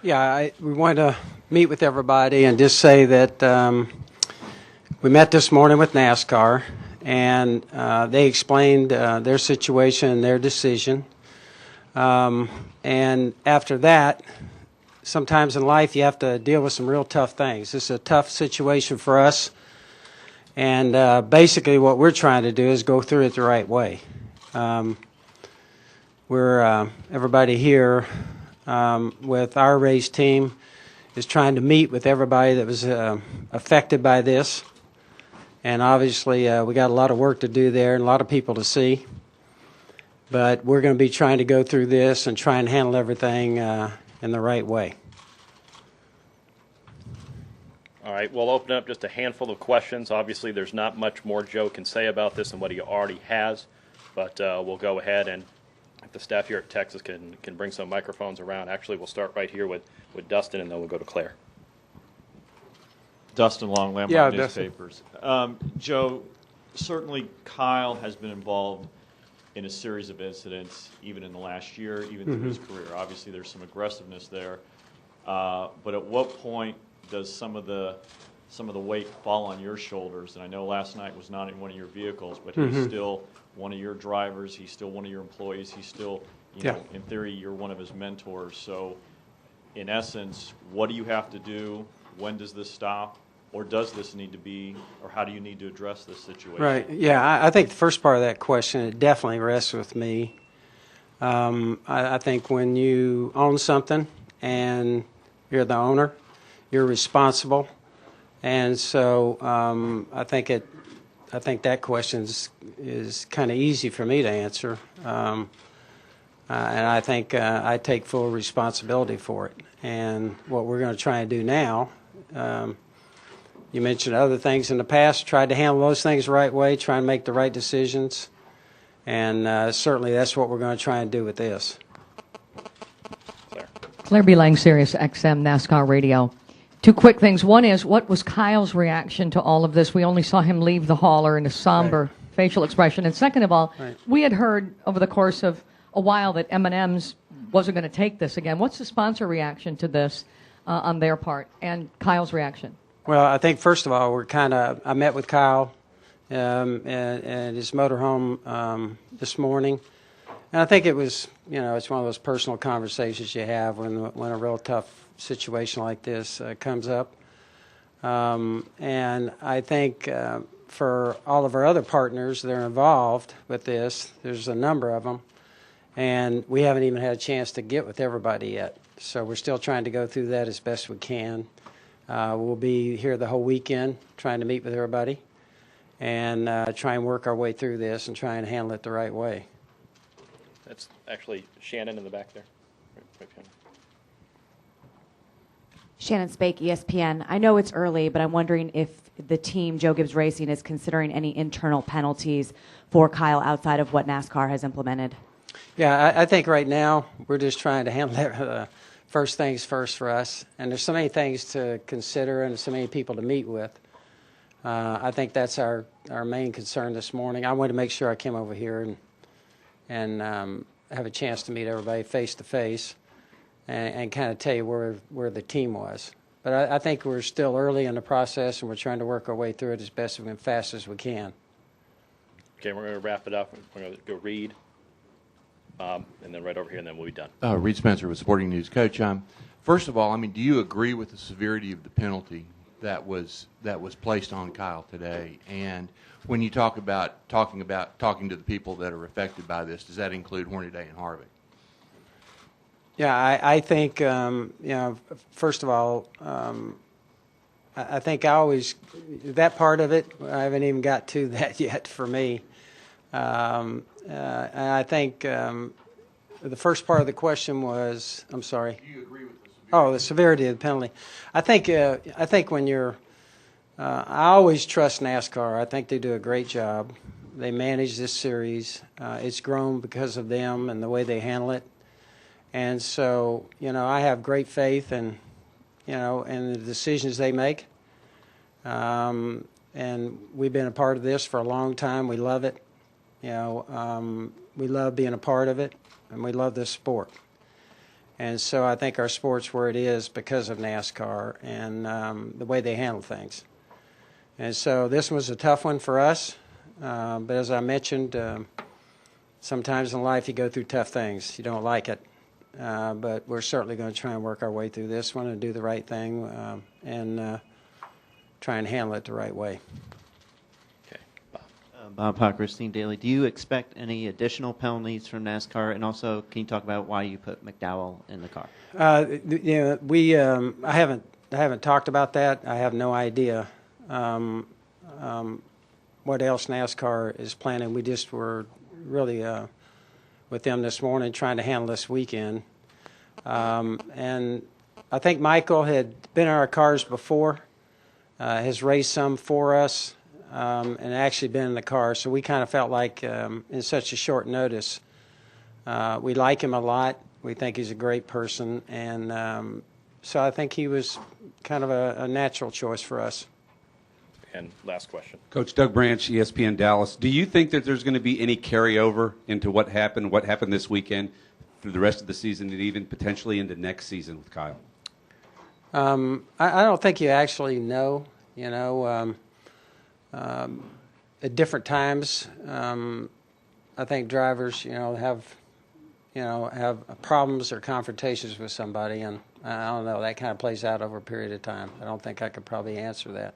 Yeah, we wanted to meet with everybody and just say that we met this morning with NASCAR, and they explained their situation and their decision. And after that, sometimes in life you have to deal with some real tough things. This is a tough situation for us, and basically what we're trying to do is go through it the right way. Everybody here with our race team is trying to meet with everybody that was affected by this. And obviously we got a lot of work to do there and a lot of people to see. But we're going to be trying to go through this and try and handle everything in the right way. All right, we'll open up just a handful of questions. Obviously, there's not much more Joe can say about this than what he already has. But we'll go ahead and if the staff here at Texas can bring some microphones around. Actually, we'll start right here with Dustin, and then we'll go to Claire. Dustin Long, Landmark Newspapers. Joe, certainly Kyle has been involved in a series of incidents, even in the last year, even through his career. Obviously, there's some aggressiveness there. But at what point does some of the weight fall on your shoulders? And I know last night was not in one of your vehicles, but he's still one of your drivers. He's still one of your employees. He's still, you know, in theory, you're one of his mentors. So, in essence, what do you have to do? When does this stop? Or does this need to be, or how do you need to address this situation? Right. Yeah, I think the first part of that question, it definitely rests with me. I think when you own something and you're the owner, you're responsible. And so I think that question is kind of easy for me to answer. And I think I take full responsibility for it. And what we're going to try and do now, you mentioned other things in the past, tried to handle those things the right way, try and make the right decisions. And certainly that's what we're going to try and do with this. Claire B. Lang, Sirius XM NASCAR Radio. Two quick things. One is, what was Kyle's reaction to all of this? We only saw him leave the hauler in a somber facial expression. And second of all, we had heard over the course of a while that M&M's wasn't going to take this again. What's the sponsor reaction to this on their part, and Kyle's reaction? Well, I think first of all, I met with Kyle at his motorhome this morning, and I think it was, it's one of those personal conversations you have when a real tough situation like this comes up. And I think for all of our other partners that are involved with this, there's a number of them, and we haven't even had a chance to get with everybody yet. So we're still trying to go through that as best we can. We'll be here the whole weekend trying to meet with everybody and try and work our way through this and try and handle it the right way. That's actually Shannon in the back there. Right behind. Shannon Spake, ESPN. I know it's early, but I'm wondering if the team, Joe Gibbs Racing, is considering any internal penalties for Kyle outside of what NASCAR has implemented. Yeah, I think right now we're just trying to handle it. First things first for us, and there's so many things to consider and so many people to meet with. I think that's our main concern this morning. I wanted to make sure I came over here and have a chance to meet everybody face to face and kind of tell you where the team was. But I think we're still early in the process, and we're trying to work our way through it as best and fast as we can. Okay, we're going to wrap it up. We're going to go Reed. And then right over here, and then we'll be done. Reed Spencer with Sporting News. Coach, first of all, do you agree with the severity of the penalty that was placed on Kyle today? And when you talking to the people that are affected by this, does that include Hornaday and Harvick? Yeah, I think first of all, I think that part of it, I haven't even got to that yet for me. And I think the first part of the question was, I'm sorry. Do you agree with the severity? Oh, the severity of the penalty. I think when you're, I always trust NASCAR. I think they do a great job. They manage this series. It's grown because of them and the way they handle it. And so, I have great faith in the decisions they make. And we've been a part of this for a long time. We love it. We love being a part of it, and we love this sport. And so I think our sport's where it is because of NASCAR and the way they handle things. And so this was a tough one for us. But as I mentioned, sometimes in life you go through tough things. You don't like it. But we're certainly going to try and work our way through this one and do the right thing and try and handle it the right way. Okay, Bob. Bob Hawk, Christine Daly. Do you expect any additional penalties from NASCAR? And also, can you talk about why you put McDowell in the car? I haven't talked about that. I have no idea what else NASCAR is planning. We just were really with them this morning trying to handle this weekend. And I think Michael had been in our cars before, has raced some for us, and actually been in the car. So we kind of felt like in such a short notice, we like him a lot. We think he's a great person. And so I think he was kind of a natural choice for us. And last question. Coach Doug Branch, ESPN Dallas. Do you think that there's going to be any carryover into what happened this weekend through the rest of the season and even potentially into next season with Kyle? I don't think you actually know. At different times, I think drivers, have problems or confrontations with somebody, and I don't know. That kind of plays out over a period of time. I don't think I could probably answer that.